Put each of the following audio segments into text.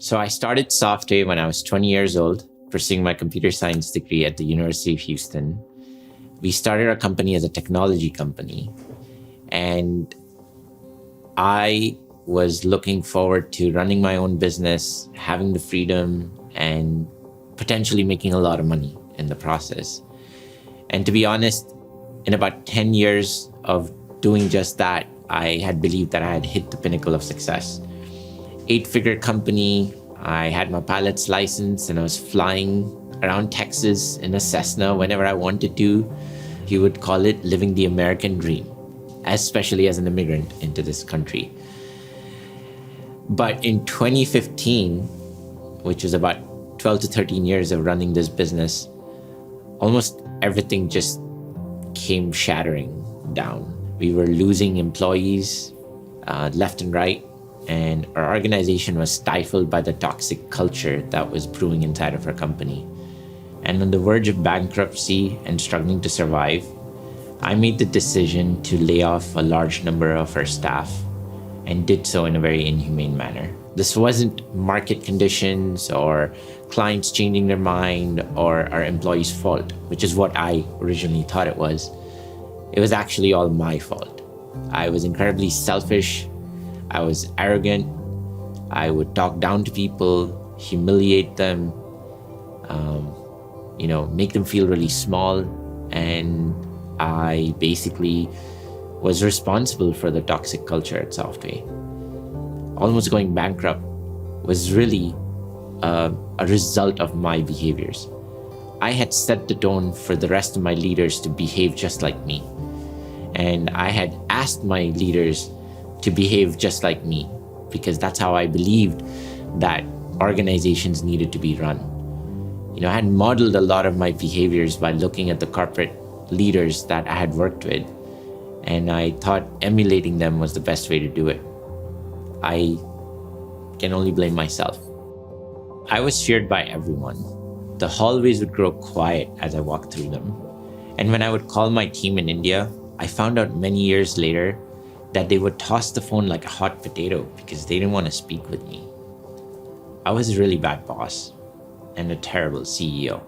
So I started software when I was 20 years old, pursuing my computer science degree at the University of Houston. We started our company as a technology company, and I was looking forward to running my own business, having the freedom, and potentially making a lot of money in the process. And to be honest, in about 10 years of doing just that, I had believed that I had hit the pinnacle of success. 8-figure company, I had my pilot's license, and I was flying around Texas in a Cessna whenever I wanted to. You would call it living the American dream, especially as an immigrant into this country. But in 2015, which was about 12 to 13 years of running this business, almost everything just came shattering down. We were losing employees left and right, and our organization was stifled by the toxic culture that was brewing inside of our company. And on the verge of bankruptcy and struggling to survive, I made the decision to lay off a large number of our staff, and did so in a very inhumane manner. This wasn't market conditions or clients changing their mind or our employees' fault, which is what I originally thought it was. It was actually all my fault. I was incredibly selfish. I was arrogant. I would talk down to people, humiliate them, make them feel really small. And I basically was responsible for the toxic culture at Software. Almost going bankrupt was really a result of my behaviors. I had set the tone for the rest of my leaders to behave just like me. And I had asked my leaders to behave just like me, because that's how I believed that organizations needed to be run. I had modeled a lot of my behaviors by looking at the corporate leaders that I had worked with, and I thought emulating them was the best way to do it. I can only blame myself. I was feared by everyone. The hallways would grow quiet as I walked through them. And when I would call my team in India, I found out many years later that they would toss the phone like a hot potato because they didn't want to speak with me. I was a really bad boss and a terrible CEO.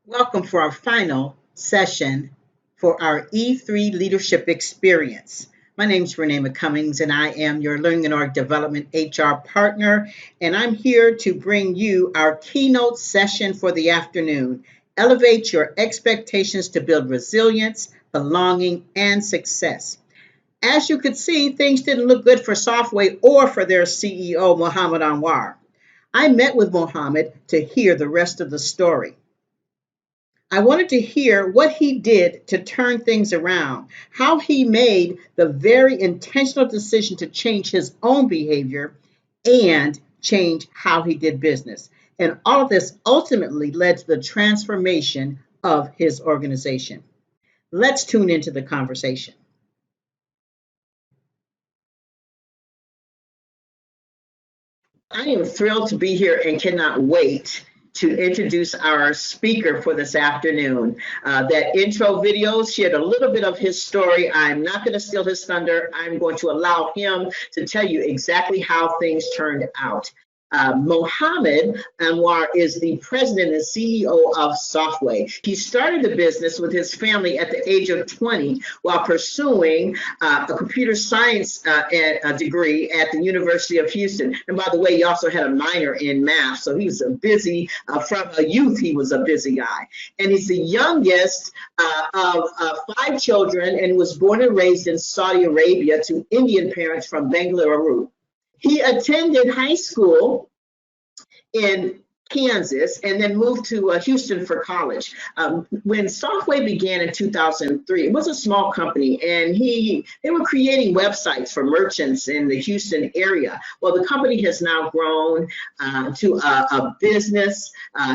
Welcome for our final session for our E3 Leadership Experience. My name is Renee McCummings, and I am your Learning and Org Development HR partner, and I'm here to bring you our keynote session for the afternoon. Elevate your expectations to build resilience, belonging, and success. As you could see, things didn't look good for Software or for their CEO, Mohammed Anwar. I met with Mohammed to hear the rest of the story. I wanted to hear what he did to turn things around, how he made the very intentional decision to change his own behavior and change how he did business. And all of this ultimately led to the transformation of his organization. Let's tune into the conversation. I am thrilled to be here and cannot wait to introduce our speaker for this afternoon. That intro video shared a little bit of his story. I'm not going to steal his thunder. I'm going to allow him to tell you exactly how things turned out. Mohammed Anwar is the president and CEO of Software. He started the business with his family at the age of 20 while pursuing a computer science degree at the University of Houston. And by the way, he also had a minor in math, so he was a busy, from a youth, he was a busy guy. And he's the youngest of 5 children and was born and raised in Saudi Arabia to Indian parents from Bengaluru. He attended high school in Kansas and then moved to Houston for college. When Software began in 2003, it was a small company, and they were creating websites for merchants in the Houston area. Well, the company has now grown to a business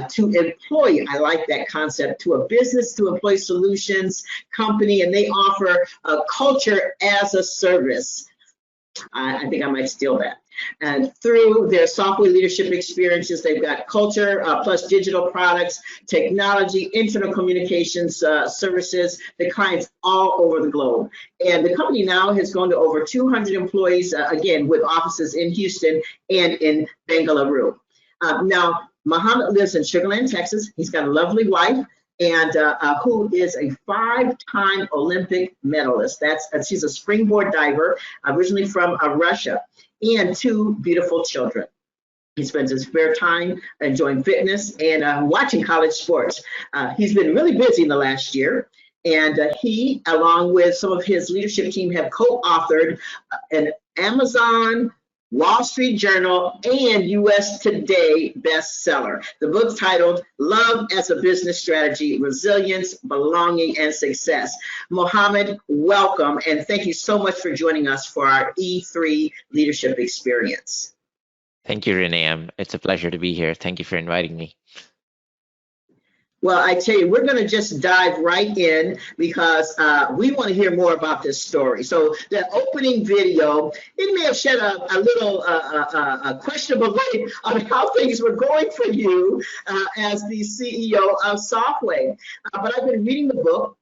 to employee. I like that concept, to a business to employee solutions company, and they offer a culture as a service. I think I might steal that. And through their software leadership experiences, they've got culture plus digital products, technology, internal communications services, the clients all over the globe. And the company now has gone to over 200 employees, again, with offices in Houston and in Bengaluru. Now, Muhammad lives in Sugar Land, Texas. He's got a lovely wife, and who is a 5-time Olympic medalist. She's a springboard diver, originally from Russia, and 2 beautiful children. He spends his spare time enjoying fitness and watching college sports. He's been really busy in the last year, and he, along with some of his leadership team, have co-authored an Amazon, Wall Street Journal, and US Today bestseller. The book's titled Love as a Business Strategy, Resilience, Belonging, and Success. Mohammed, welcome, and thank you so much for joining us for our E3 Leadership Experience. Thank you, Renee. It's a pleasure to be here. Thank you for inviting me. Well, I tell you, we're going to just dive right in because we want to hear more about this story. So the opening video, it may have shed a little questionable light on how things were going for you as the CEO of Softway. But I've been reading the book.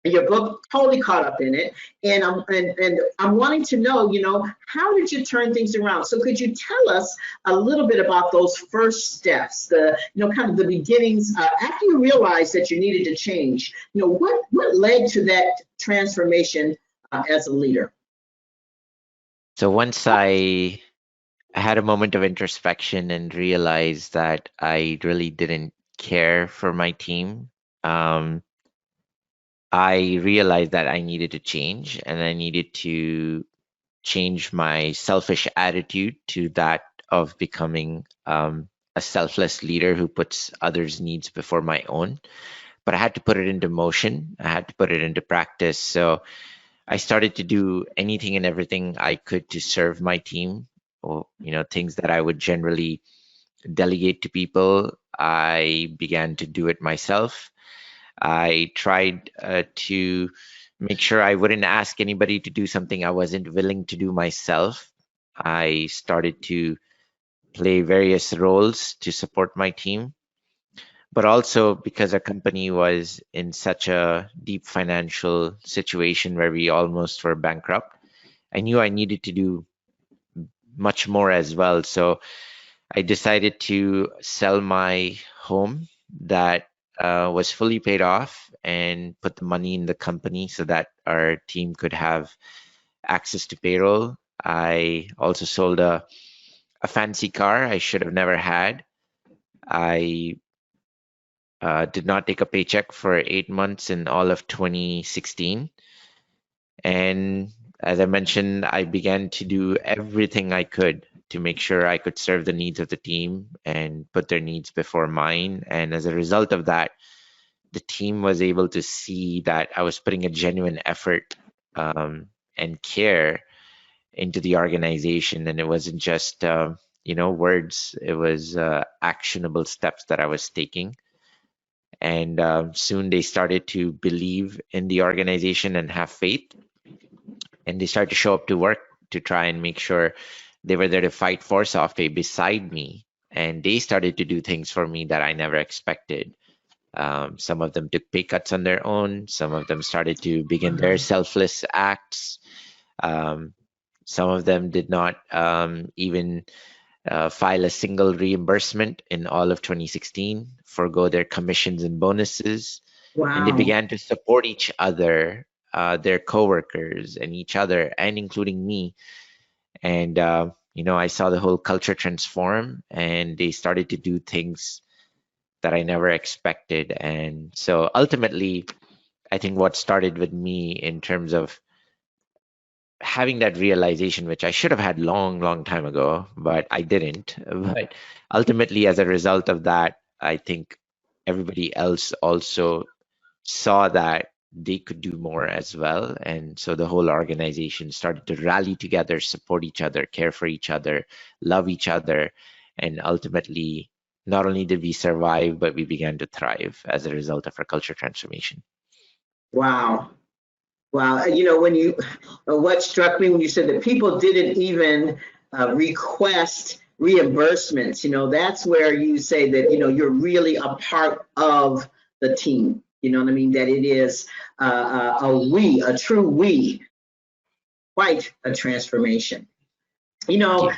Your book, totally caught up in it, and I'm wanting to know, how did you turn things around? So could you tell us a little bit about those first steps, kind of the beginnings after you realized that you needed to change? What led to that transformation as a leader? So once I had a moment of introspection and realized that I really didn't care for my team. I realized that I needed to change, and I needed to change my selfish attitude to that of becoming a selfless leader who puts others' needs before my own. But I had to put it into motion. I had to put it into practice. So I started to do anything and everything I could to serve my team, or things that I would generally delegate to people. I began to do it myself. I tried to make sure I wouldn't ask anybody to do something I wasn't willing to do myself. I started to play various roles to support my team, but also because our company was in such a deep financial situation where we almost were bankrupt, I knew I needed to do much more as well. So I decided to sell my home that was fully paid off and put the money in the company so that our team could have access to payroll. I also sold a fancy car I should have never had. I did not take a paycheck for 8 months in all of 2016. And as I mentioned, I began to do everything I could to make sure I could serve the needs of the team and put their needs before mine. And as a result of that, the team was able to see that I was putting a genuine effort and care into the organization. And it wasn't just, words, it was actionable steps that I was taking. And soon they started to believe in the organization and have faith. And they started to show up to work to try and make sure they were there to fight for Softway beside me. And they started to do things for me that I never expected. Some of them took pay cuts on their own. Some of them started to begin their selfless acts. Some of them did not even file a single reimbursement in all of 2016, forgo their commissions and bonuses. Wow. And they began to support each other, their coworkers and each other, and including me. And, I saw the whole culture transform, and they started to do things that I never expected. And so ultimately, I think what started with me in terms of having that realization, which I should have had long time ago, but I didn't. But ultimately, as a result of that, I think everybody else also saw that they could do more as well. And so the whole organization started to rally together, support each other, care for each other, love each other. And ultimately, not only did we survive, but we began to thrive as a result of our culture transformation. Wow. Wow. What struck me when you said that people didn't even request reimbursements, that's where you say that, you're really a part of the team. You know what I mean? That it is a true we, quite a transformation. Yeah.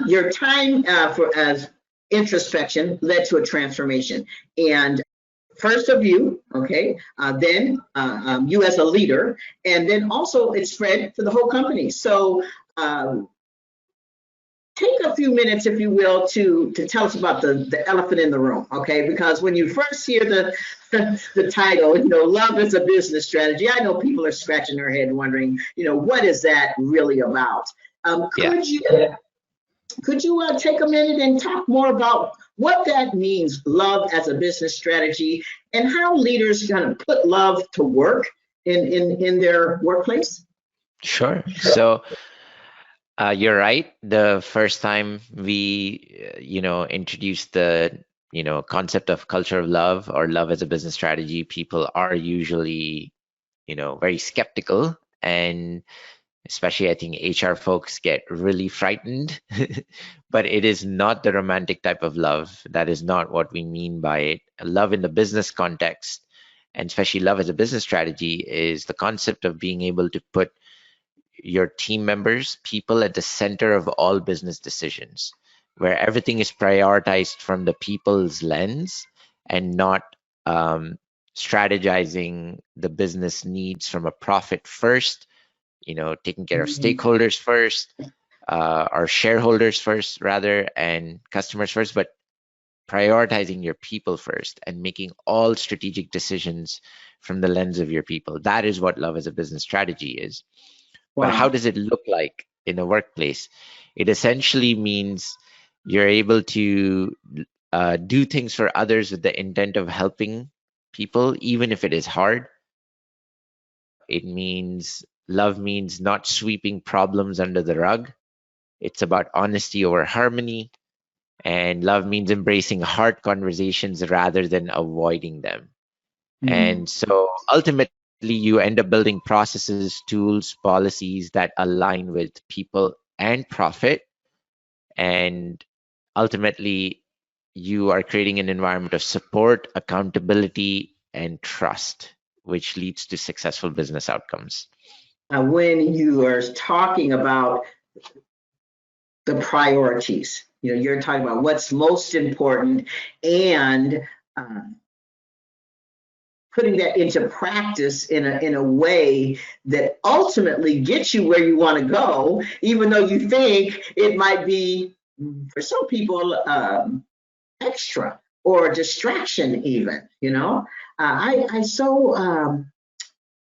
Your time for as introspection led to a transformation. And first of you, okay, then you as a leader, and then also it spread to the whole company. So take a few minutes, if you will, to tell us about the elephant in the room, okay? Because when you first hear the title, love is a business strategy, I know people are scratching their head wondering, what is that really about? Yeah. Could you take a minute and talk more about what that means, love as a business strategy, and how leaders kind of put love to work in their workplace? Sure. So you're right. The first time we, introduced the, concept of culture of love or love as a business strategy, people are usually, very skeptical, and especially I think HR folks get really frightened. But it is not the romantic type of love. That is not what we mean by it. Love in the business context, and especially love as a business strategy, is the concept of being able to put your team members, people at the center of all business decisions, where everything is prioritized from the people's lens and not strategizing the business needs from a profit first, taking care of stakeholders first, or shareholders first, rather, and customers first, but prioritizing your people first and making all strategic decisions from the lens of your people. That is what love as a business strategy is. But how Wow. does it look like in a workplace? It essentially means you're able to do things for others with the intent of helping people, even if it is hard. It means love means not sweeping problems under the rug. It's about honesty over harmony. And love means embracing hard conversations rather than avoiding them. Mm. And so ultimately, you end up building processes, tools, policies that align with people and profit. And ultimately, you are creating an environment of support, accountability, and trust, which leads to successful business outcomes. When you are talking about the priorities, you're talking about what's most important, and uh, putting that into practice in a way that ultimately gets you where you want to go, even though you think it might be, for some people, extra or distraction even.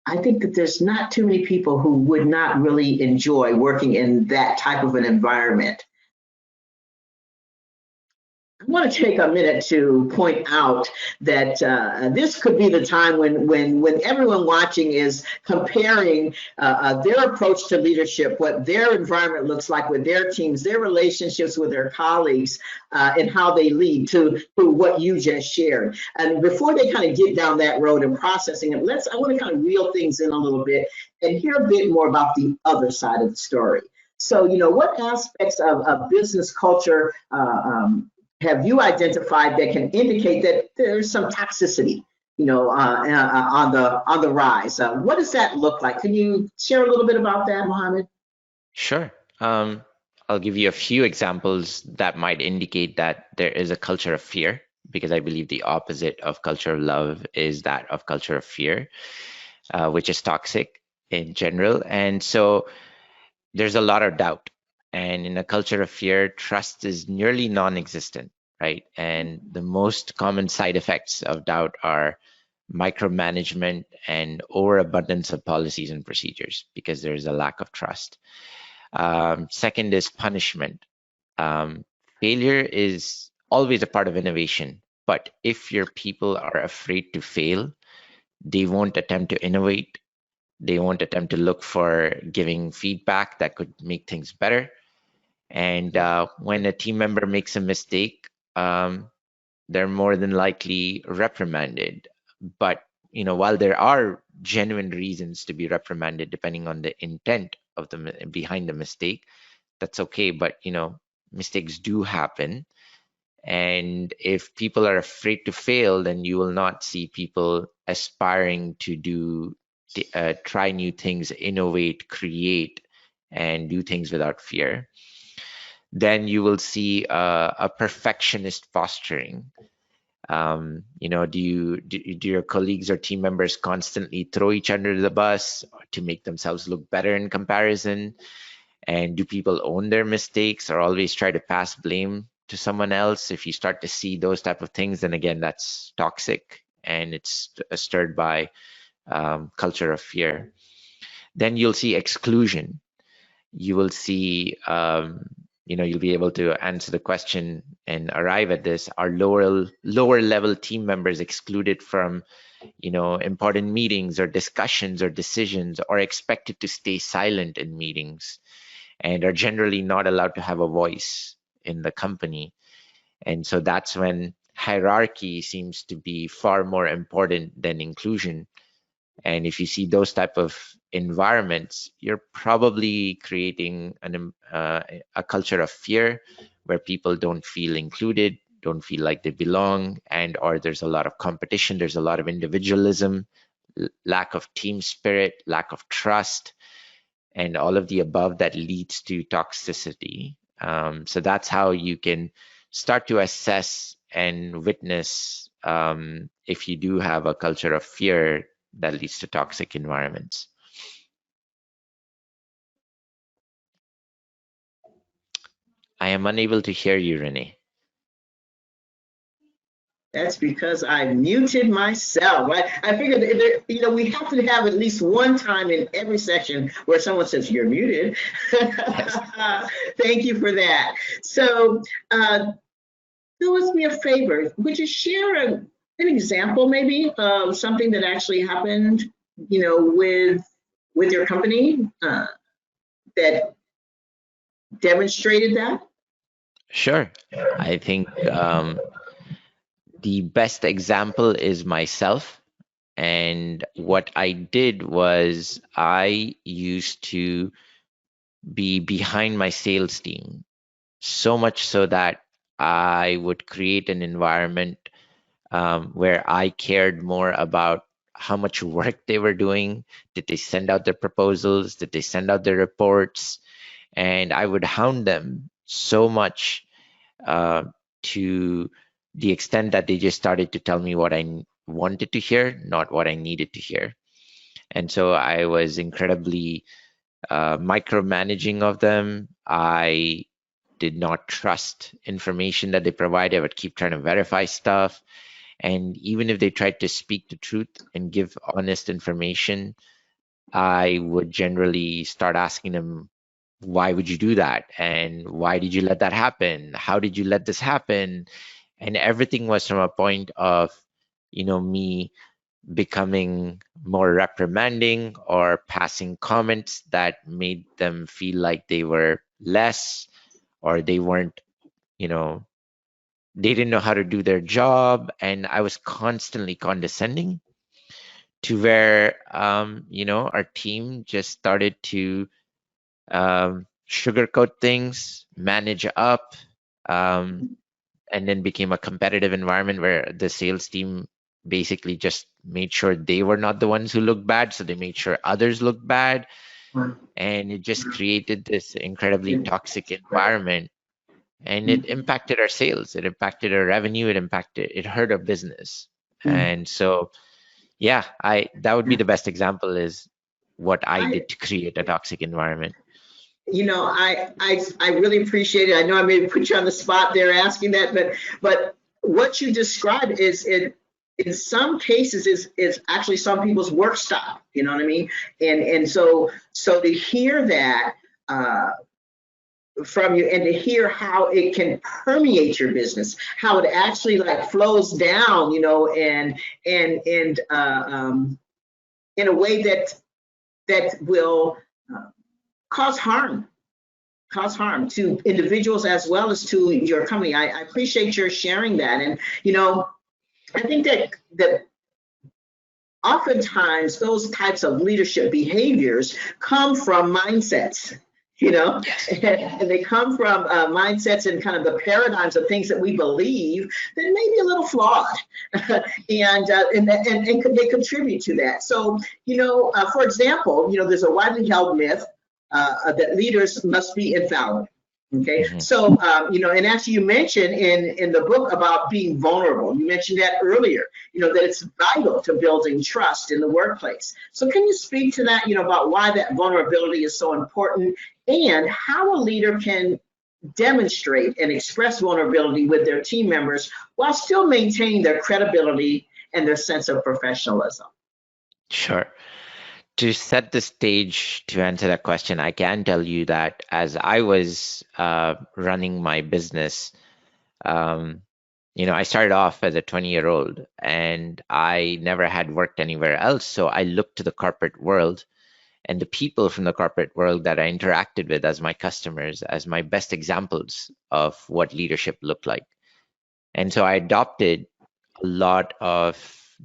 I think that there's not too many people who would not really enjoy working in that type of an environment. I want to take a minute to point out that this could be the time when everyone watching is comparing their approach to leadership, what their environment looks like with their teams, their relationships with their colleagues, and how they lead to what you just shared. And before they kind of get down that road and processing it, I want to kind of reel things in a little bit and hear a bit more about the other side of the story. So, what aspects of business culture have you identified that can indicate that there's some toxicity, on the rise? What does that look like? Can you share a little bit about that, Mohammed? Sure. I'll give you a few examples that might indicate that there is a culture of fear, because I believe the opposite of culture of love is that of culture of fear, which is toxic in general. And so there's a lot of doubt. And in a culture of fear, trust is nearly non-existent, right? And the most common side effects of doubt are micromanagement and overabundance of policies and procedures, because there's a lack of trust. Second is punishment. Um, Failure is always a part of innovation, but if your people are afraid to fail, they won't attempt to innovate. They won't attempt to look for giving feedback that could make things better. And when a team member makes a mistake, they're more than likely reprimanded. But while there are genuine reasons to be reprimanded, depending on the intent of behind the mistake, that's okay, but mistakes do happen. And if people are afraid to fail, then you will not see people aspiring to try new things, innovate, create, and do things without fear. Then you will see a perfectionist posturing. Do your colleagues or team members constantly throw each other under the bus to make themselves look better in comparison? And do people own their mistakes or always try to pass blame to someone else? If you start to see those type of things, then again, that's toxic, and it's stirred by culture of fear. Then you'll see exclusion. You will see, you'll be able to answer the question and arrive at this. Are lower level team members excluded from, important meetings or discussions or decisions, or expected to stay silent in meetings, and are generally not allowed to have a voice in the company? And so that's when hierarchy seems to be far more important than inclusion. And if you see those type of environments, you're probably creating a culture of fear where people don't feel included, don't feel like they belong, and or there's a lot of competition, there's a lot of individualism, lack of team spirit, lack of trust, and all of the above that leads to toxicity. So that's how you can start to assess and witness if you do have a culture of fear that leads to toxic environments. I am unable to hear you, Renee. That's because I muted myself. I figured, we have to have at least one time in every session where someone says, "You're muted." Yes. Thank you for that. So do us me a favor. Would you share an example maybe of something that actually happened, with your company that demonstrated that? Sure. I think the best example is myself. And what I did was I used to be behind my sales team, so much so that I would create an environment where I cared more about how much work they were doing. Did they send out their proposals? Did they send out their reports? And I would hound them so much to the extent that they just started to tell me what I wanted to hear, not what I needed to hear. And so I was incredibly micromanaging of them. I did not trust information that they provided. I would keep trying to verify stuff. And even if they tried to speak the truth and give honest information, I would generally start asking them, why would you do that? And why did you let that happen? How did you let this happen? And everything was from a point of, me becoming more reprimanding or passing comments that made them feel like they were less, or they weren't, they didn't know how to do their job. And I was constantly condescending to where, our team just started to sugarcoat things, manage up, and then became a competitive environment where the sales team basically just made sure they were not the ones who looked bad, so they made sure others looked bad. And it just created this incredibly toxic environment, and it impacted our sales, it impacted our revenue, it hurt our business. And so that would be the best example, is what I did to create a toxic environment. I really appreciate it. I know I may put you on the spot there asking that, but what you described is in some cases is actually some people's work style. You know what I mean? And so to hear that from you, and to hear how it can permeate your business, how it actually like flows down, and in a way that will cause harm to individuals as well as to your company. I appreciate your sharing that. And, I think that oftentimes those types of leadership behaviors come from mindsets. you know, and they come from mindsets and kind of the paradigms of things that we believe that may be a little flawed, and they contribute to that. So, for example, there's a widely held myth that leaders must be infallible. Okay, Mhm. so and actually you mentioned in the book about being vulnerable. You mentioned that earlier. That it's vital to building trust in the workplace. So can you speak to that? About why that vulnerability is so important and how a leader can demonstrate and express vulnerability with their team members while still maintaining their credibility and their sense of professionalism. Sure. To set the stage to answer that question, I can tell you that as I was running my business, um, I started off as a 20-year-old and I never had worked anywhere else. So I looked to the corporate world and the people from the corporate world that I interacted with as my customers as my best examples of what leadership looked like. And so I adopted a lot of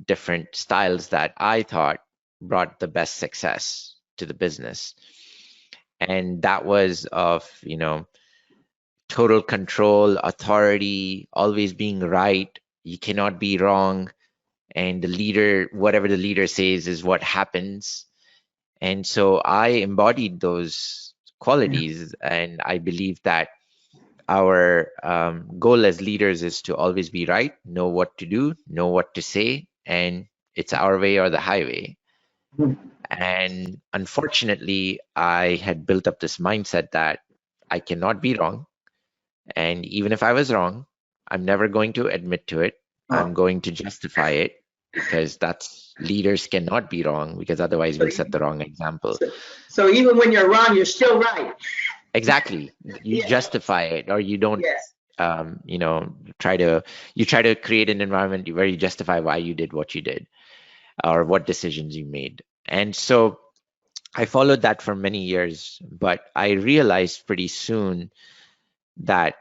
different styles that I thought brought the best success to the business. And that was of, total control, authority, always being right. You cannot be wrong. And the leader, whatever the leader says is what happens. And so I embodied those qualities. And I believe that our goal as leaders is to always be right, know what to do, know what to say, and it's our way or the highway. And unfortunately, I had built up this mindset that I cannot be wrong. And even if I was wrong, I'm never going to admit to it. I'm Oh, going to justify it because that's leaders cannot be wrong because otherwise so, we'll set the wrong example. so even when you're wrong, you're still right. Exactly. You Yeah. justify it or you don't Yes. um, you know, try to create an environment where you justify why you did what you did or what decisions you made. And so I followed that for many years, but I realized pretty soon that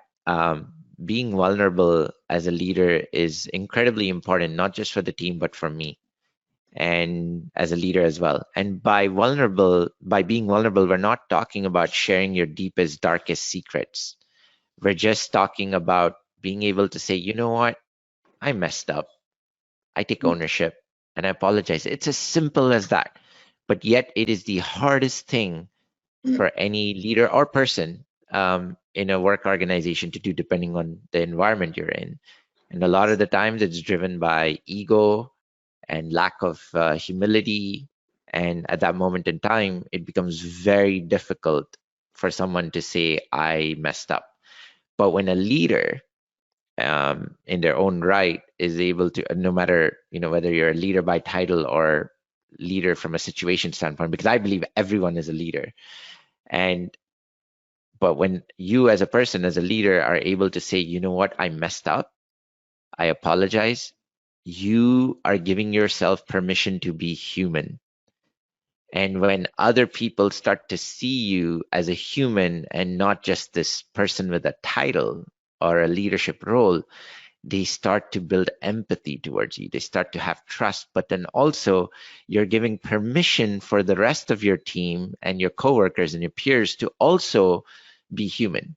being vulnerable as a leader is incredibly important, not just for the team, but for me and as a leader as well. And by being vulnerable, we're not talking about sharing your deepest, darkest secrets. We're just talking about being able to say, you know what, I messed up. I take ownership and I apologize. It's as simple as that. But yet, it is the hardest thing for any leader or person in a work organization to do, depending on the environment you're in. And a lot of the times, it's driven by ego and lack of humility. And at that moment in time, it becomes very difficult for someone to say, I messed up. But when a leader in their own right is able to, no matter whether you're a leader by title or leader from a situation standpoint, because I believe everyone is a leader, and but when you as a person, as a leader, are able to say, you know what, I messed up, I apologize, you are giving yourself permission to be human. And when other people start to see you as a human and not just this person with a title or a leadership role, they start to build empathy towards you. They start to have trust, but then also you're giving permission for the rest of your team and your coworkers and your peers to also be human.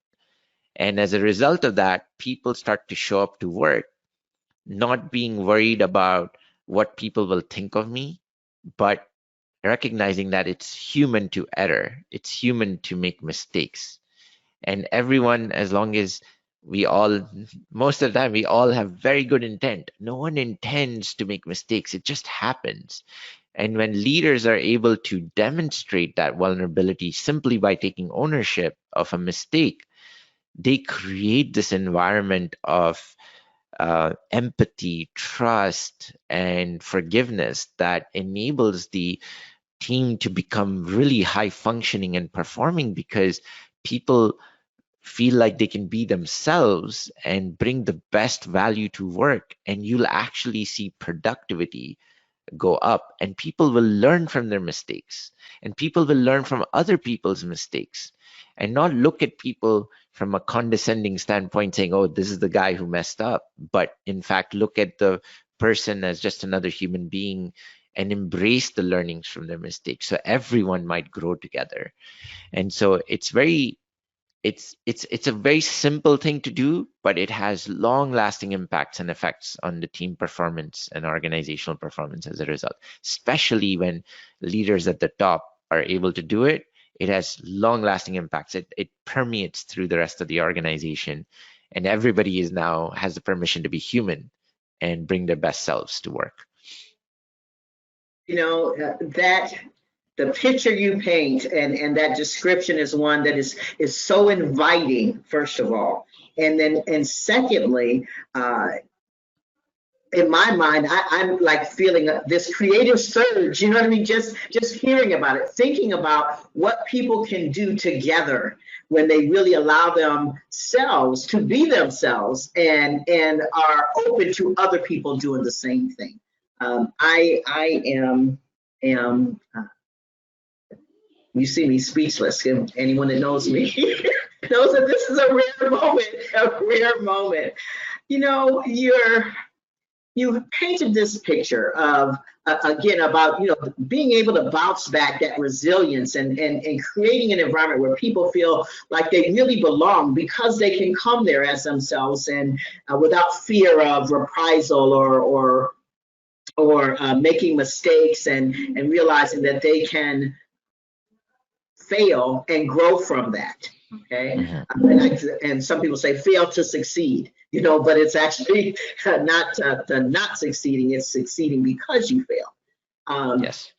And as a result of that, people start to show up to work, not being worried about what people will think of me, but recognizing that it's human to err, it's human to make mistakes. And everyone, as long as we all, most of the time, we all have very good intent. No one intends to make mistakes, it just happens. And when leaders are able to demonstrate that vulnerability simply by taking ownership of a mistake, they create this environment of empathy, trust, and forgiveness that enables the team to become really high functioning and performing because people feel like they can be themselves and bring the best value to work, and you'll actually see productivity go up, and people will learn from their mistakes, and people will learn from other people's mistakes, and not look at people from a condescending standpoint saying, oh, this is the guy who messed up, but in fact look at the person as just another human being and embrace the learnings from their mistakes so everyone might grow together. And so it's a very simple thing to do, but it has long lasting impacts and effects on the team performance and organizational performance as a result, especially when leaders at the top are able to do it. It has long lasting impacts. It permeates through the rest of the organization, and everybody is now has the permission to be human and bring their best selves to work. That the picture you paint and that description is one that is so inviting, first of all. And secondly, in my mind, I'm like feeling this creative surge, you know what I mean? Just hearing about it, thinking about what people can do together when they really allow themselves to be themselves and are open to other people doing the same thing. I am you see me speechless. Anyone that knows me knows that this is a rare moment. You painted this picture of again about being able to bounce back, that resilience, and creating an environment where people feel like they really belong because they can come there as themselves and without fear of reprisal or making mistakes and realizing that they can fail and grow from that. Okay. And some people say fail to succeed, but it's actually not succeeding. It's succeeding because you fail. Yes.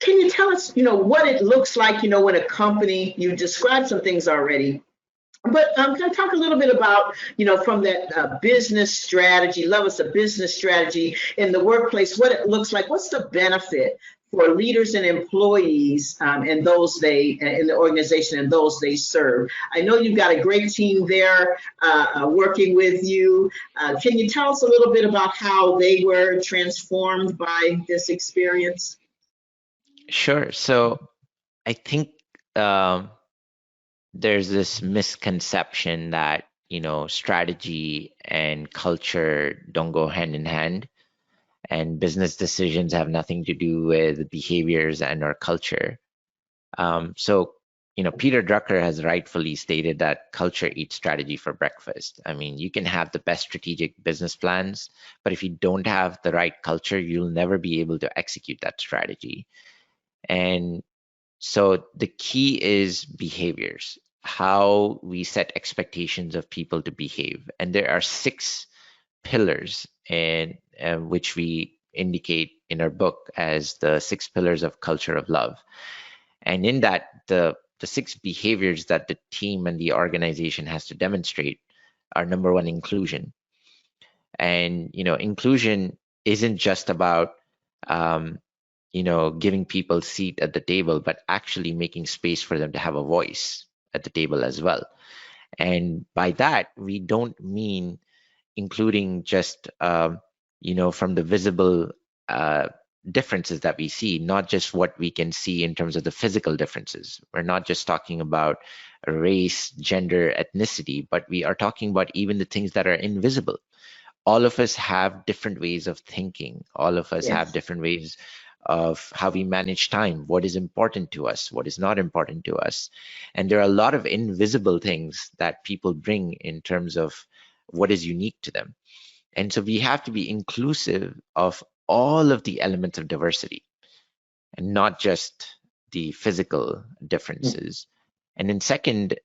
Can you tell us, what it looks like, when a company, you described some things already, but can I talk a little bit about, from that business strategy, love us a business strategy in the workplace, what it looks like, what's the benefit for leaders and employees and those they in the organization and those they serve? I know you've got a great team there working with you. Can you tell us a little bit about how they were transformed by this experience? Sure. So I think there's this misconception that strategy and culture don't go hand in hand, and business decisions have nothing to do with behaviors and our culture. So Peter Drucker has rightfully stated that culture eats strategy for breakfast. I mean, you can have the best strategic business plans, but if you don't have the right culture, you'll never be able to execute that strategy. And so the key is behaviors, how we set expectations of people to behave. And there are 6 pillars, and which we indicate in our book as the 6 pillars of culture of love. And in that, the 6 behaviors that the team and the organization has to demonstrate are: number 1, inclusion. And inclusion isn't just about giving people a seat at the table, but actually making space for them to have a voice at the table as well. And by that, we don't mean including just from the visible differences that we see, not just what we can see in terms of the physical differences. We're not just talking about race, gender, ethnicity, but we are talking about even the things that are invisible. All of us have different ways of thinking. All of us have different ways of how we manage time, what is important to us, what is not important to us. And there are a lot of invisible things that people bring in terms of what is unique to them. And so we have to be inclusive of all of the elements of diversity and not just the physical differences. And then second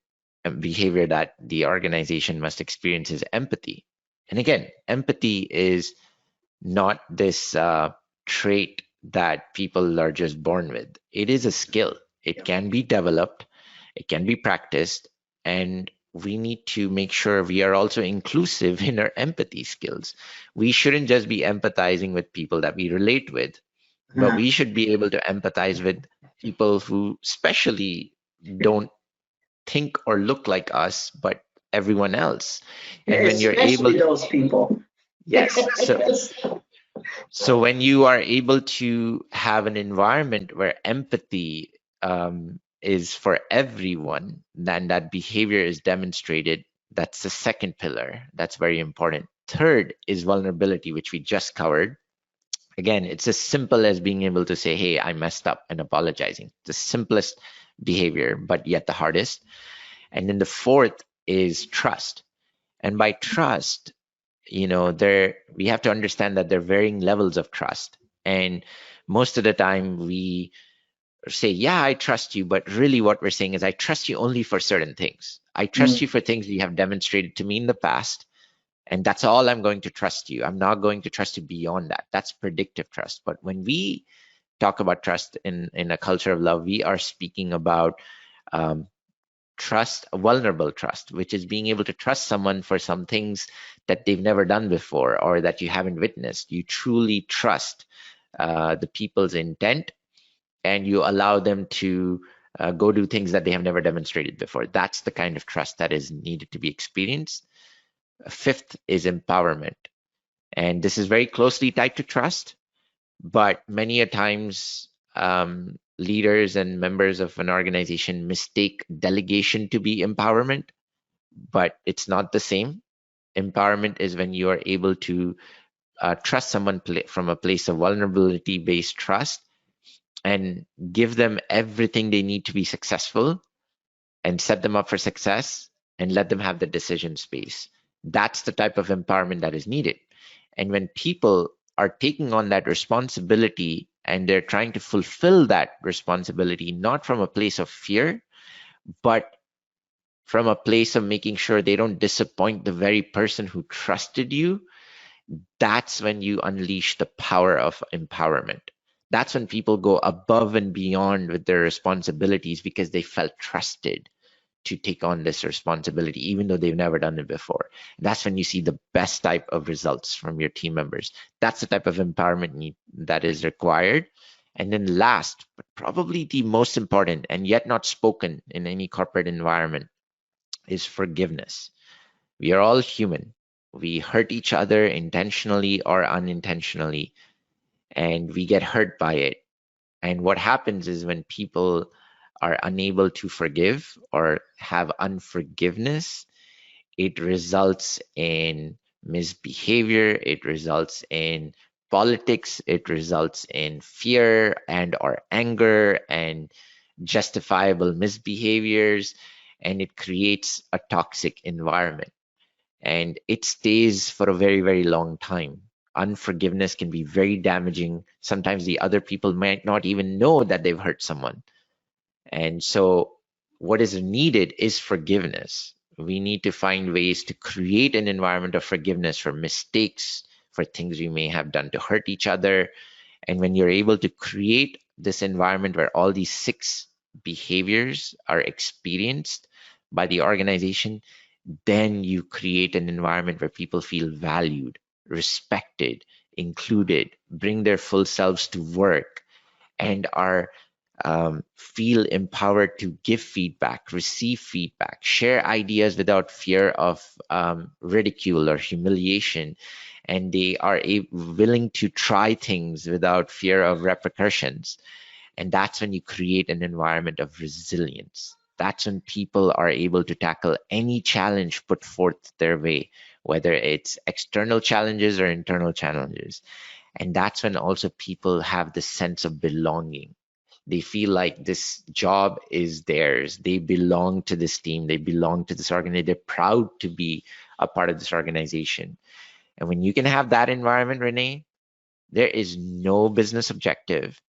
behavior that the organization must experience is empathy. And again, empathy is not this trait that people are just born with. It is a skill. It can be developed, it can be practiced, and we need to make sure we are also inclusive in our empathy skills. We shouldn't just be empathizing with people that we relate with, but we should be able to empathize with people who especially don't think or look like us, but everyone else. And when you're able to, those people. Yes. So when you are able to have an environment where empathy is for everyone, then that behavior is demonstrated. That's the second pillar. That's very important. Third is vulnerability, which we just covered. Again, it's as simple as being able to say, hey, I messed up, and apologizing. The simplest behavior, but yet the hardest. And then the fourth is trust. And by trust, there we have to understand that there are varying levels of trust. And most of the time we say, yeah, I trust you, but really what we're saying is, I trust you only for certain things. I trust you for things you have demonstrated to me in the past, and that's all I'm going to trust you. I'm not going to trust you beyond that. That's predictive trust. But when we talk about trust in a culture of love, we are speaking about um, trust, vulnerable trust, which is being able to trust someone for some things that they've never done before or that you haven't witnessed. You truly trust the people's intent, and you allow them to go do things that they have never demonstrated before. That's the kind of trust that is needed to be experienced. Fifth is empowerment. And this is very closely tied to trust, but many a times leaders and members of an organization mistake delegation to be empowerment, but it's not the same. Empowerment is when you are able to trust someone from a place of vulnerability-based trust and give them everything they need to be successful and set them up for success and let them have the decision space. That's the type of empowerment that is needed. And when people are taking on that responsibility and they're trying to fulfill that responsibility, not from a place of fear, but from a place of making sure they don't disappoint the very person who trusted you, that's when you unleash the power of empowerment. That's when people go above and beyond with their responsibilities because they felt trusted to take on this responsibility, even though they've never done it before. That's when you see the best type of results from your team members. That's the type of empowerment that is required. And then last, but probably the most important and yet not spoken in any corporate environment, is forgiveness. We are all human. We hurt each other intentionally or unintentionally, and we get hurt by it. And what happens is when people are unable to forgive or have unforgiveness, it results in misbehavior, it results in politics, it results in fear and or anger and justifiable misbehaviors, and it creates a toxic environment. And it stays for a very, very long time. Unforgiveness can be very damaging. Sometimes the other people might not even know that they've hurt someone. And so what is needed is forgiveness. We need to find ways to create an environment of forgiveness for mistakes, for things we may have done to hurt each other. And when you're able to create this environment where all these 6 behaviors are experienced by the organization, then you create an environment where people feel valued, respected, included, bring their full selves to work, and are feel empowered to give feedback, receive feedback, share ideas without fear of ridicule or humiliation, and they are willing to try things without fear of repercussions. And that's when you create an environment of resilience. That's when people are able to tackle any challenge put forth their way, whether it's external challenges or internal challenges. And that's when also people have this sense of belonging. They feel like this job is theirs. They belong to this team. They belong to this organization. They're proud to be a part of this organization. And when you can have that environment, Renee, there is no business objective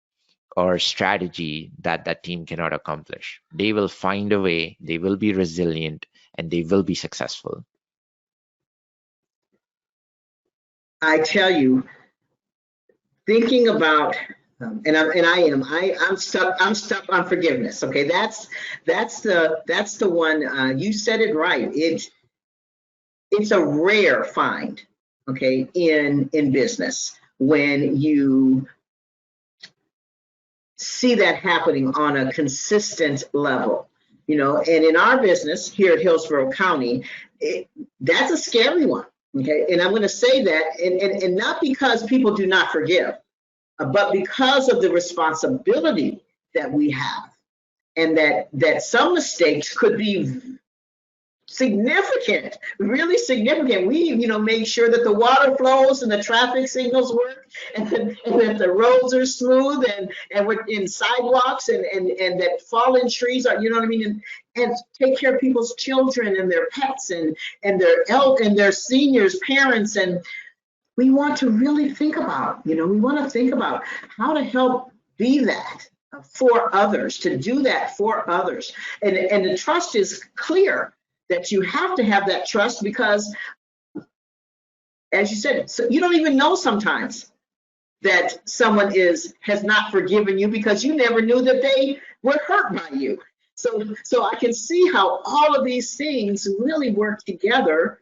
or strategy that that team cannot accomplish. They will find a way, they will be resilient, and they will be successful. I tell you, thinking about I'm stuck on forgiveness. Okay, that's the one. You said it right. It's a rare find. Okay, in business when you see that happening on a consistent level. And in our business here at Hillsboro County, that's a scary one. Okay, and I'm going to say that, and not because people do not forgive, but because of the responsibility that we have, and that some mistakes could be significant, really significant. We, made sure that the water flows and the traffic signals work, and that the roads are smooth, and we're in sidewalks, and that fallen trees are, you know what I mean, and take care of people's children and their pets and their seniors, parents, and we want to really think about, how to help be that for others, to do that for others. And the trust is clear that you have to have that trust because, as you said, so you don't even know sometimes that someone has not forgiven you because you never knew that they were hurt by you. So I can see how all of these things really work together.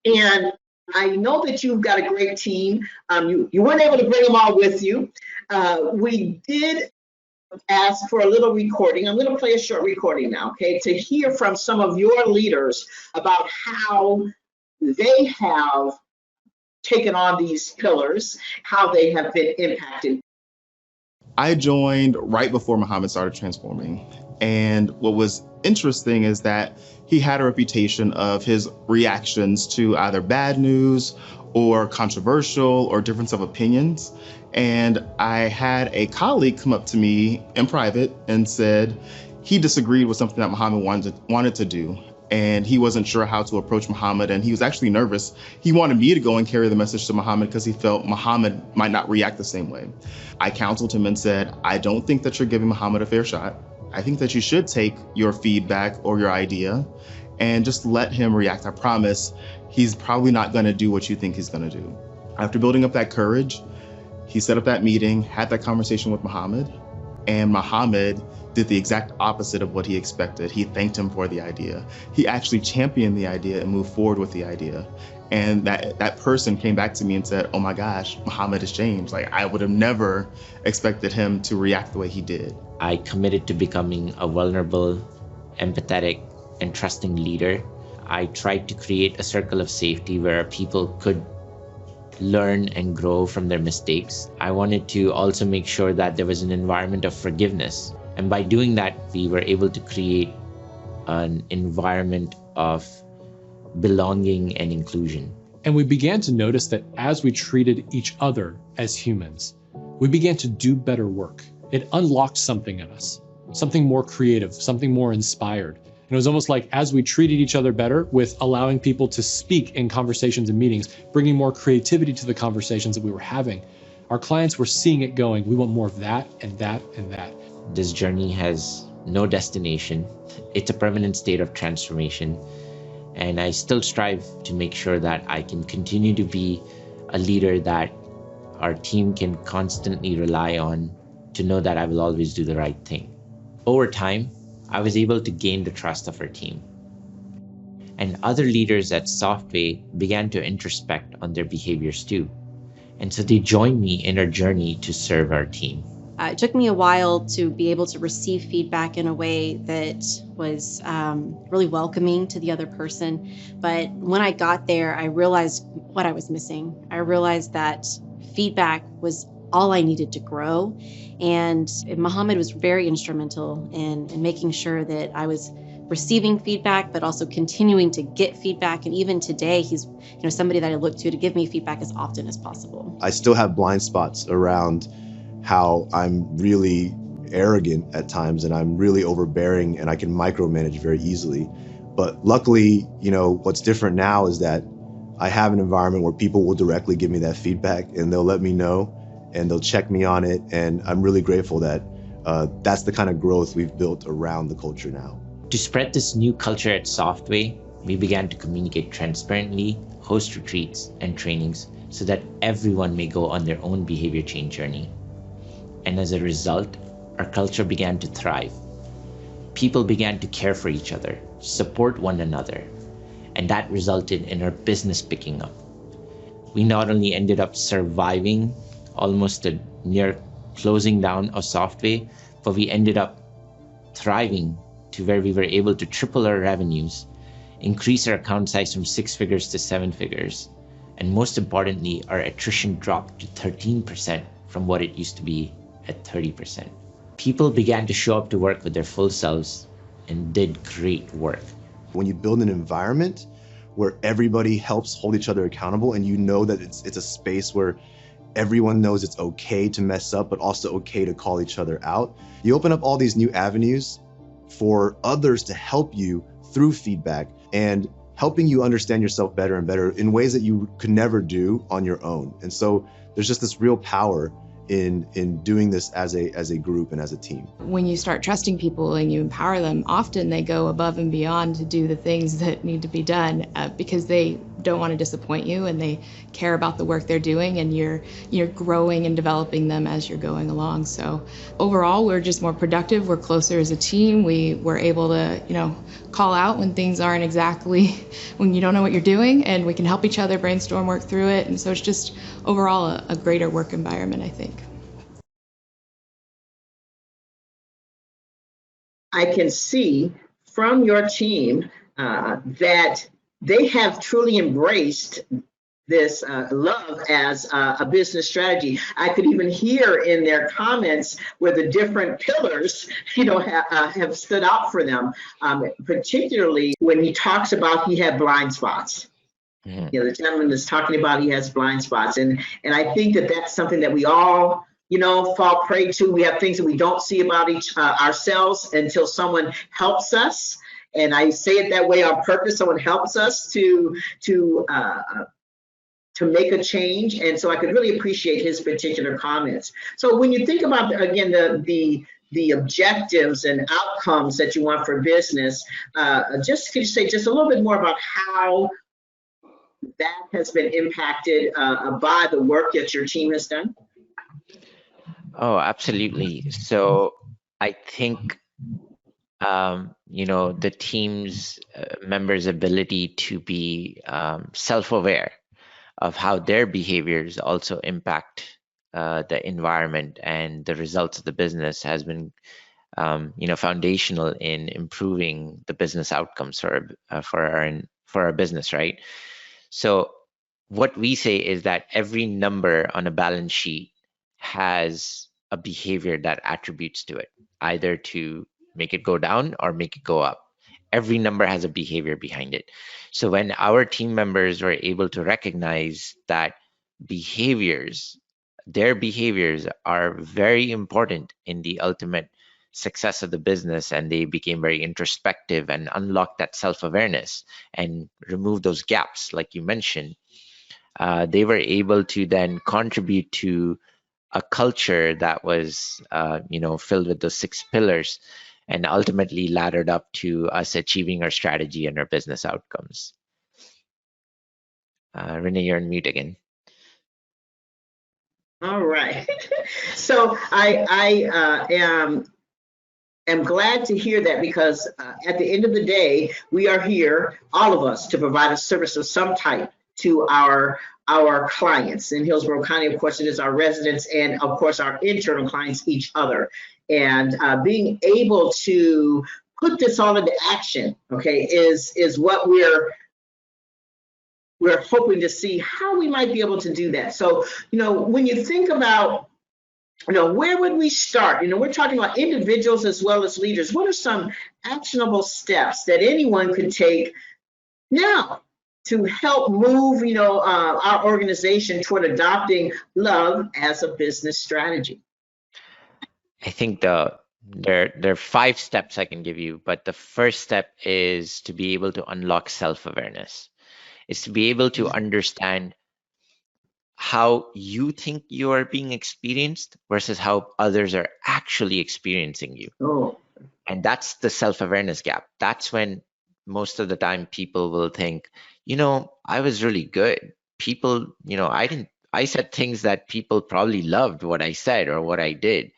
And I know that you've got a great team. You weren't able to bring them all with you. We did ask for a little recording. I'm going to play a short recording now, okay, to hear from some of your leaders about how they have taken on these pillars, how they have been impacted. I joined right before Muhammad started transforming. And what was interesting is that he had a reputation of his reactions to either bad news or controversial or difference of opinions. And I had a colleague come up to me in private and said he disagreed with something that Muhammad wanted to do. And he wasn't sure how to approach Muhammad, and he was actually nervous. He wanted me to go and carry the message to Muhammad because he felt Muhammad might not react the same way. I counseled him and said, I don't think that you're giving Muhammad a fair shot. I think that you should take your feedback or your idea and just let him react. I promise he's probably not going to do what you think he's going to do. After building up that courage, he set up that meeting, had that conversation with Muhammad, and Muhammad did the exact opposite of what he expected. He thanked him for the idea. He actually championed the idea and moved forward with the idea. And that person came back to me and said, oh my gosh, Muhammad has changed. Like, I would have never expected him to react the way he did. I committed to becoming a vulnerable, empathetic, and trusting leader. I tried to create a circle of safety where people could learn and grow from their mistakes. I wanted to also make sure that there was an environment of forgiveness. And by doing that, we were able to create an environment of belonging and inclusion. And we began to notice that as we treated each other as humans, we began to do better work. It unlocked something in us, something more creative, something more inspired. And it was almost like as we treated each other better with allowing people to speak in conversations and meetings, bringing more creativity to the conversations that we were having, our clients were seeing it going, we want more of that and that and that. This journey has no destination. It's a permanent state of transformation. And I still strive to make sure that I can continue to be a leader that our team can constantly rely on to know that I will always do the right thing. Over time, I was able to gain the trust of our team. And other leaders at Softway began to introspect on their behaviors too. And so they joined me in our journey to serve our team. It took me a while to be able to receive feedback in a way that was really welcoming to the other person. But when I got there, I realized what I was missing. I realized that feedback was all I needed to grow. And Muhammad was very instrumental in making sure that I was receiving feedback, but also continuing to get feedback. And even today, he's somebody that I look to give me feedback as often as possible. I still have blind spots around how I'm really arrogant at times and I'm really overbearing and I can micromanage very easily. But luckily, what's different now is that I have an environment where people will directly give me that feedback and they'll let me know and they'll check me on it. And I'm really grateful that that's the kind of growth we've built around the culture now. To spread this new culture at Softway, we began to communicate transparently, host retreats and trainings so that everyone may go on their own behavior change journey. And as a result, our culture began to thrive. People began to care for each other, support one another, and that resulted in our business picking up. We not only ended up surviving almost a near closing down of Softway, but we ended up thriving to where we were able to triple our revenues, increase our account size from 6 figures to 7 figures, and most importantly, our attrition dropped to 13% from what it used to be at 30%. People began to show up to work with their full selves and did great work. When you build an environment where everybody helps hold each other accountable, and you know that it's a space where everyone knows it's okay to mess up, but also okay to call each other out, you open up all these new avenues for others to help you through feedback and helping you understand yourself better and better in ways that you could never do on your own. And so there's just this real power in doing this as a group and as a team. When you start trusting people and you empower them, often they go above and beyond to do the things that need to be done because they don't want to disappoint you and they care about the work they're doing, and you're growing and developing them as you're going along. So overall, we're just more productive. We're closer as a team. We're able to, call out when things aren't exactly, when you don't know what you're doing, and we can help each other brainstorm, work through it. And so it's just overall a greater work environment, I think. I can see from your team that they have truly embraced this love as a business strategy. I could even hear in their comments where the different pillars, have stood out for them, particularly when he talks about he had blind spots. Mhm. The gentleman is talking about he has blind spots, and I think that that's something that we all fall prey to. We have things that we don't see about ourselves until someone helps us. And I say it that way on purpose. Someone helps us to make a change. And so I could really appreciate his particular comments. So when you think about, again, the objectives and outcomes that you want for business, could you say just a little bit more about how that has been impacted by the work that your team has done? Oh, absolutely. So I think, the team's members' ability to be self-aware of how their behaviors also impact the environment and the results of the business has been, foundational in improving the business outcomes for our business, right? So what we say is that every number on a balance sheet has a behavior that attributes to it, either to make it go down or make it go up. Every number has a behavior behind it. So when our team members were able to recognize that their behaviors are very important in the ultimate success of the business, and they became very introspective and unlocked that self-awareness and remove those gaps, like you mentioned, they were able to then contribute to a culture that was, filled with those 6 pillars, and ultimately laddered up to us achieving our strategy and our business outcomes. Renee, you're on mute again. All right. So I am glad to hear that, because at the end of the day, we are here, all of us, to provide a service of some type to our clients. In Hillsborough County, of course, it is our residents and, of course, our internal clients, each other. And being able to put this all into action, okay, is what we're hoping to see how we might be able to do that. So, when you think about, where would we start? We're talking about individuals as well as leaders. What are some actionable steps that anyone could take now to help move, our organization toward adopting love as a business strategy? I think there are 5 steps I can give you, but the first step is to be able to unlock self-awareness. It's to be able to understand how you think you are being experienced versus how others are actually experiencing you. Oh. And that's the self-awareness gap. That's when most of the time people will think, I was really good. People, I said things that people probably loved what I said or what I did.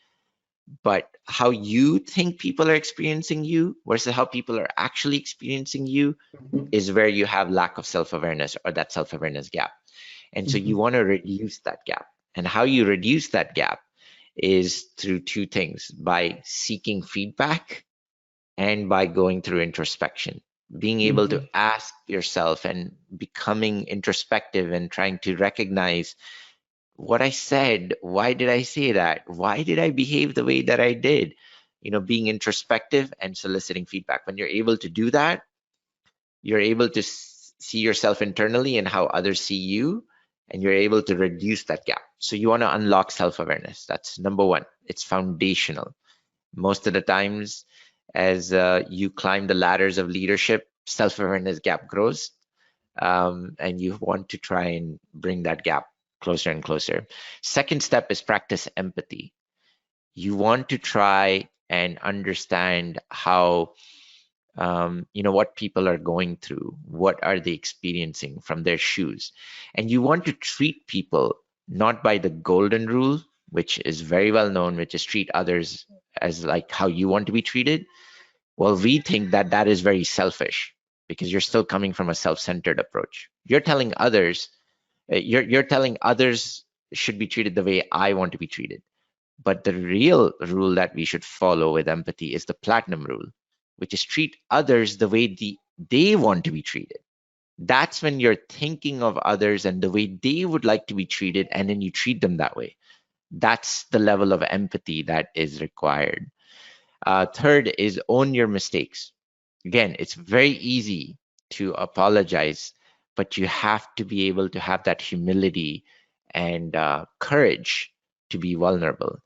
But how you think people are experiencing you versus how people are actually experiencing you is where you have lack of self-awareness, or that self-awareness gap. And so you want to reduce that gap. And how you reduce that gap is through 2 things: by seeking feedback and by going through introspection. Being able to ask yourself and becoming introspective and trying to recognize what I said. Why did I say that? Why did I behave the way that I did? Being introspective and soliciting feedback. When you're able to do that, you're able to see yourself internally and how others see you, and you're able to reduce that gap. So you want to unlock self-awareness. That's number one. It's foundational. Most of the times, as you climb the ladders of leadership, self-awareness gap grows, and you want to try and bring that gap closer and closer. Second step is practice empathy. You want to try and understand how what people are going through, what are they experiencing from their shoes, and you want to treat people not by the golden rule, which is very well known, which is treat others as like how you want to be treated. Well, we think that that is very selfish because you're still coming from a self-centered approach. You're telling others, you're telling others should be treated the way I want to be treated. But the real rule that we should follow with empathy is the platinum rule, which is treat others the way they want to be treated. That's when you're thinking of others and the way they would like to be treated, and then you treat them that way. That's the level of empathy that is required. Third is own your mistakes. Again, it's very easy to apologize, but you have to be able to have that humility and courage to be vulnerable.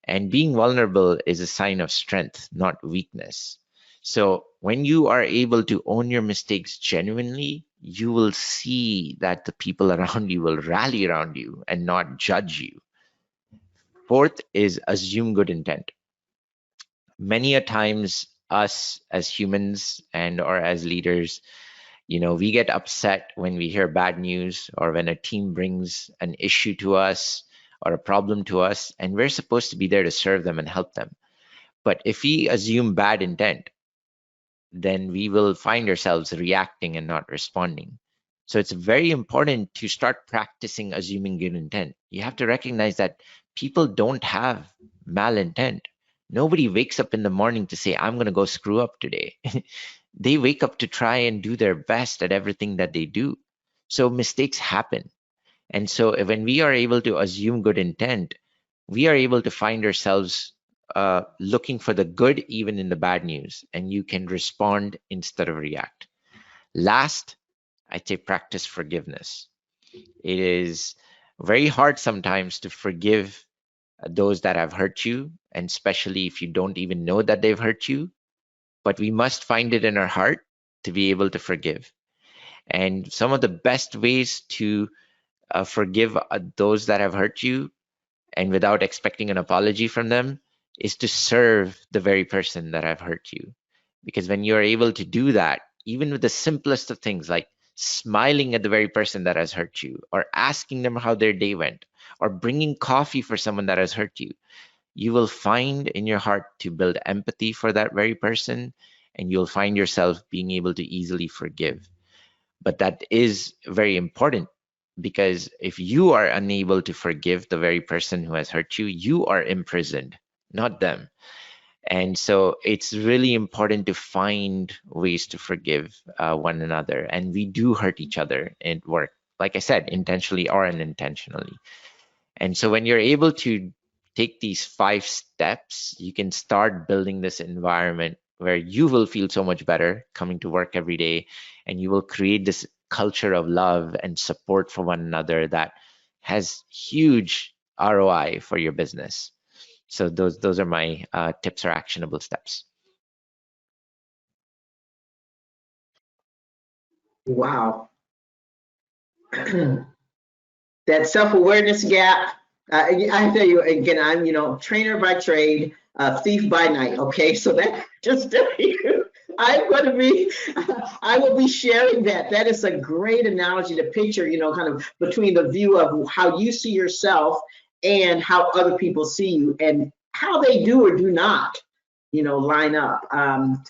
And being vulnerable is a sign of strength, not weakness. So when you are able to own your mistakes genuinely, you will see that the people around you will rally around you and not judge you. Fourth is assume good intent. Many a times us as humans and or as leaders, we get upset when we hear bad news or when a team brings an issue to us or a problem to us, and we're supposed to be there to serve them and help them. But if we assume bad intent, then we will find ourselves reacting and not responding. So it's very important to start practicing assuming good intent. You have to recognize that people don't have malintent. Nobody wakes up in the morning to say, I'm going to go screw up today. They wake up to try and do their best at everything that they do. So mistakes happen. And so when we are able to assume good intent, we are able to find ourselves looking for the good even in the bad news, and you can respond instead of react. Last, I'd say practice forgiveness. It is very hard sometimes to forgive those that have hurt you, and especially if you don't even know that they've hurt you, but we must find it in our heart to be able to forgive. And some of the best ways to forgive those that have hurt you and without expecting an apology from them is to serve the very person that have hurt you. Because when you're able to do that, even with the simplest of things like smiling at the very person that has hurt you, or asking them how their day went, or bringing coffee for someone that has hurt you, you will find in your heart to build empathy for that very person, and you'll find yourself being able to easily forgive. But that is very important, because if you are unable to forgive the very person who has hurt you, you are imprisoned, not them. And so it's really important to find ways to forgive one another. And we do hurt each other at work, like I said, intentionally or unintentionally. And so when you're able to take these 5 steps, you can start building this environment where you will feel so much better coming to work every day, and you will create this culture of love and support for one another that has huge ROI for your business. So those are my tips or actionable steps. Wow. That self-awareness gap, I tell you again, I'm, trainer by trade, thief by night. Okay, so that just tell you, I will be sharing that. That is a great analogy to picture, kind of between the view of how you see yourself and how other people see you, and how they do or do not, line up.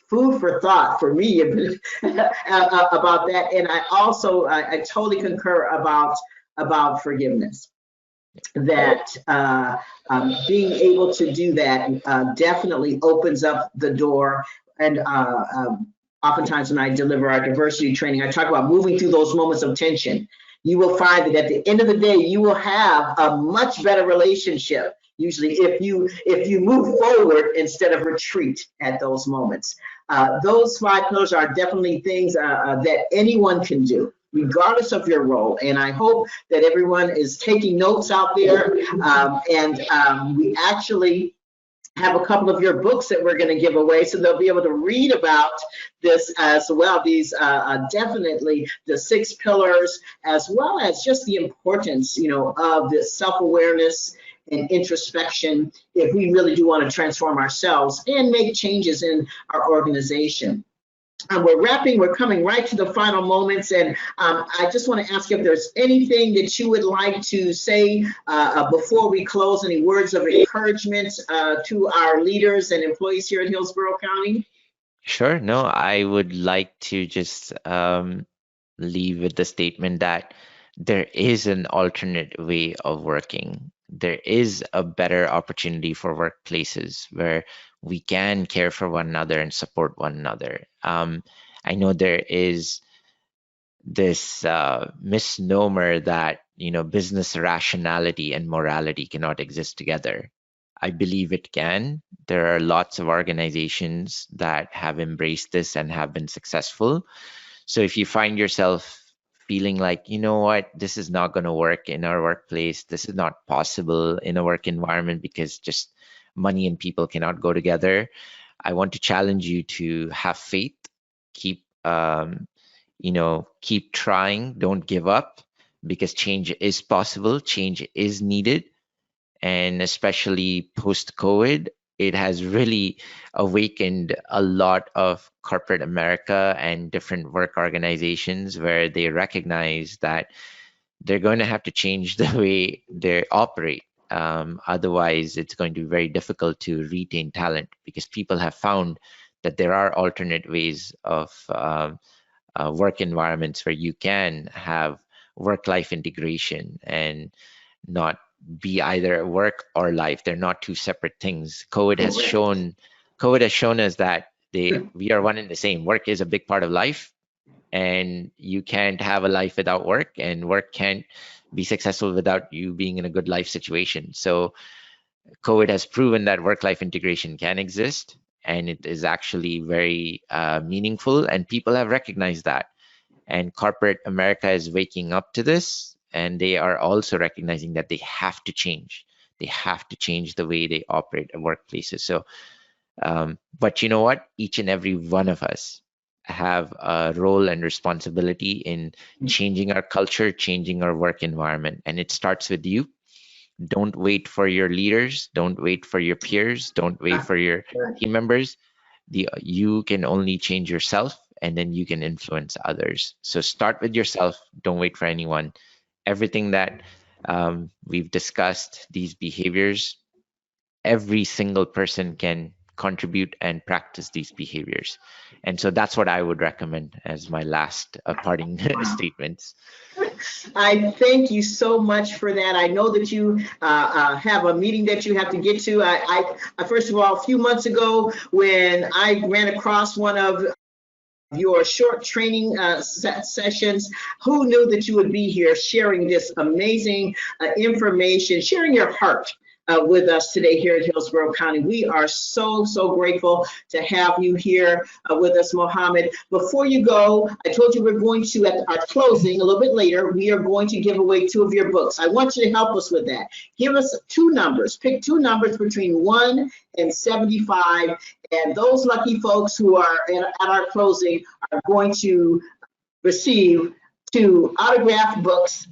Food for thought for me about that. And I also, I totally concur about forgiveness. That being able to do that definitely opens up the door. And oftentimes when I deliver our diversity training, I talk about moving through those moments of tension. You will find that at the end of the day, you will have a much better relationship, usually if you move forward instead of retreat at those moments. Those 5 pillars are definitely things that anyone can do, regardless of your role. And I hope that everyone is taking notes out there. We actually have a couple of your books that we're going to give away, so they'll be able to read about this as well. These definitely the 6 pillars, as well as just the importance, of this self-awareness and introspection if we really do want to transform ourselves and make changes in our organization. We're coming right to the final moments, and I just want to ask if there's anything that you would like to say before we close, any words of encouragement to our leaders and employees here in Hillsborough County? Sure. No, I would like to just leave with the statement that there is an alternate way of working. There is a better opportunity for workplaces where we can care for one another and support one another. I know there is this misnomer that business rationality and morality cannot exist together. I believe it can. There are lots of organizations that have embraced this and have been successful. So if you find yourself feeling like, this is not going to work in our workplace, this is not possible in a work environment because just money and people cannot go together, I want to challenge you to have faith, keep trying, don't give up, because change is possible, change is needed. And especially post-COVID, it has really awakened a lot of corporate America and different work organizations where they recognize that they're going to have to change the way they operate. Otherwise, it's going to be very difficult to retain talent, because people have found that there are alternate ways of work environments where you can have work-life integration and not be either work or life. They're not two separate things. COVID has shown us that we are one and the same. Work is a big part of life, and you can't have a life without work, and work can't be successful without you being in a good life situation. So COVID has proven that work-life integration can exist, and it is actually very meaningful, and people have recognized that. And corporate America is waking up to this, and they are also recognizing that they have to change. They have to change the way they operate at workplaces. So, but you know what? Each and every one of us have a role and responsibility in changing our culture, changing our work environment. And it starts with you. Don't wait for your leaders. Don't wait for your peers. Don't wait for your team members. You can only change yourself, and then you can influence others. So start with yourself. Don't wait for anyone. Everything that we've discussed, these behaviors, every single person can contribute and practice these behaviors. And so that's what I would recommend as my last parting statements. I thank you so much for that. I know that you have a meeting that you have to get to. I first of all, a few months ago, when I ran across one of your short training sessions, who knew that you would be here sharing this amazing information, sharing your heart with us today here at Hillsborough County. We are so grateful to have you here with us, Mohammed. Before you go, I told you we're going to, at our closing a little bit later, we are going to give away 2 of your books. I want you to help us with that. Give us 2 numbers. Pick 2 numbers between 1 and 75. And those lucky folks who are at our closing are going to receive 2 autographed books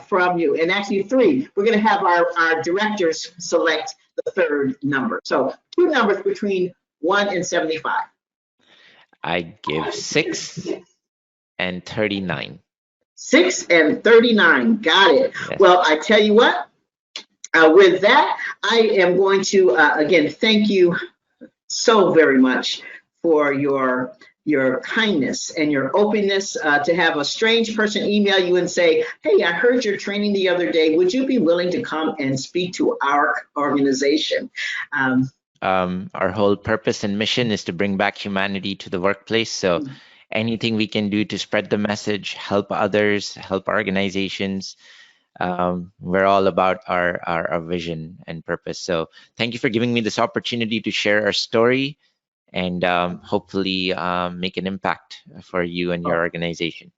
from you, and actually 3. We're going to have our directors select the 3rd number. So 2 numbers between 1 and 75. I give 6 and 39. 6 and 39. Got it. Yes. Well, I tell you what, with that, I am going to, again, thank you so very much for your kindness and your openness to have a strange person email you and say, hey, I heard your training the other day. Would you be willing to come and speak to our organization? Our whole purpose and mission is to bring back humanity to the workplace. So anything we can do to spread the message, help others, help organizations, We're all about our vision and purpose. So thank you for giving me this opportunity to share our story and hopefully make an impact for you and your organization.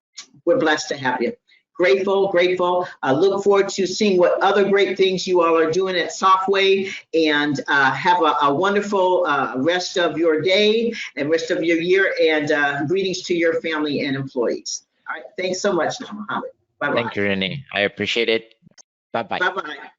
We're blessed to have you. Grateful, grateful. I look forward to seeing what other great things you all are doing at Softway, and have a wonderful rest of your day and rest of your year, and greetings to your family and employees. All right. Thanks so much, Muhammad. Bye-bye. Thank you, Renee. I appreciate it. Bye-bye. Bye-bye.